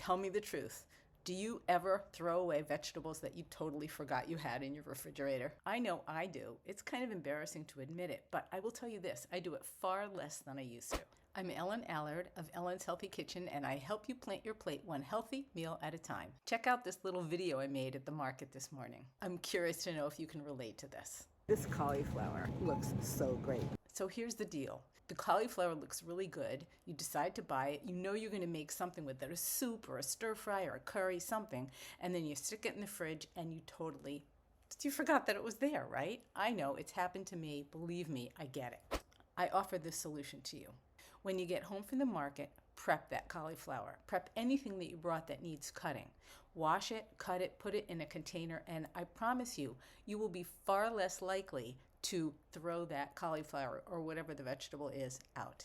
tell me the truth. Do you ever throw away vegetables that you totally forgot you had in your refrigerator? I know I do. It's kind of embarrassing to admit it, but I will tell you this, I do it far less than I used to. I'm Ellen Allard of Ellen's Healthy Kitchen, and I help you plant your plate one healthy meal at a time. Check out this little video I made at the market this morning. I'm curious to know if you can relate to this. This cauliflower looks so great. So here's the deal. The cauliflower looks really good. You decide to buy it. You know you're going to make something with it, a soup or a stir fry or a curry, something, and then you stick it in the fridge and you forgot that it was there, right? I know, it's happened to me. Believe me, I get it. I offer this solution to you. When you get home from the market, prep that cauliflower. Prep anything that you brought that needs cutting. Wash it, cut it, put it in a container, and I promise you, you will be far less likely to throw that cauliflower or whatever the vegetable is out.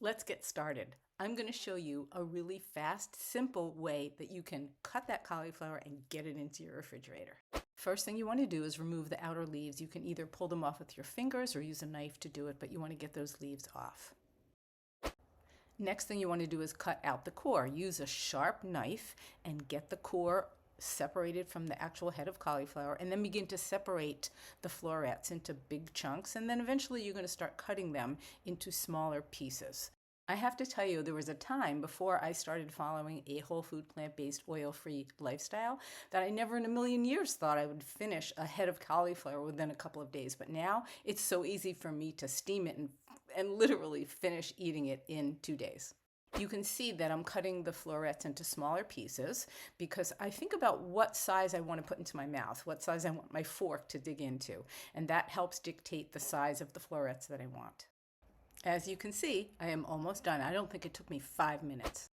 Let's get started. I'm going to show you a really fast, simple way that you can cut that cauliflower and get it into your refrigerator. First thing you want to do is remove the outer leaves. You can either pull them off with your fingers or use a knife to do it, but you want to get those leaves off. Next thing you want to do is cut out the core. Use a sharp knife and get the core separated from the actual head of cauliflower, and then begin to separate the florets into big chunks, and then eventually you're going to start cutting them into smaller pieces. I have to tell you, there was a time before I started following a whole food, plant-based, oil-free lifestyle that I never in a million years thought I would finish a head of cauliflower within a couple of days. But now it's so easy for me to steam it and literally finish eating it in 2 days. You can see that I'm cutting the florets into smaller pieces because I think about what size I want to put into my mouth, what size I want my fork to dig into, and that helps dictate the size of the florets that I want. As you can see, I am almost done. I don't think it took me 5 minutes.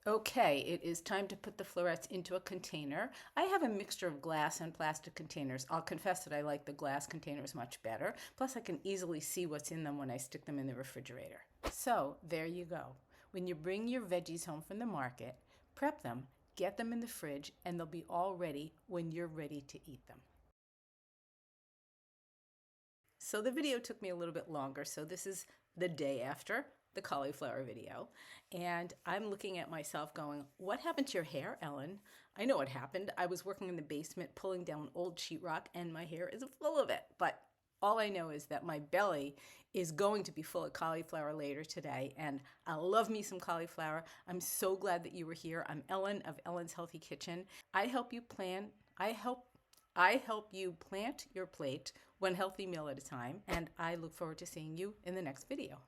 Okay, it is time to put the florets into a container. I have a mixture of glass and plastic containers. I'll confess that I like the glass containers much better. Plus, I can easily see what's in them when I stick them in the refrigerator. So, there you go. When you bring your veggies home from the market, prep them, get them in the fridge, and they'll be all ready when you're ready to eat them. So the video took me a little bit longer, so this is the day after the cauliflower video, and I'm looking at myself going, what happened to your hair, Ellen? I know what happened. I was working in the basement pulling down old sheetrock, and my hair is full of it, but all I know is that my belly is going to be full of cauliflower later today, and I love me some cauliflower. I'm so glad that you were here. I'm Ellen of Ellen's Healthy Kitchen. I help you plant your plate one healthy meal at a time, and I look forward to seeing you in the next video.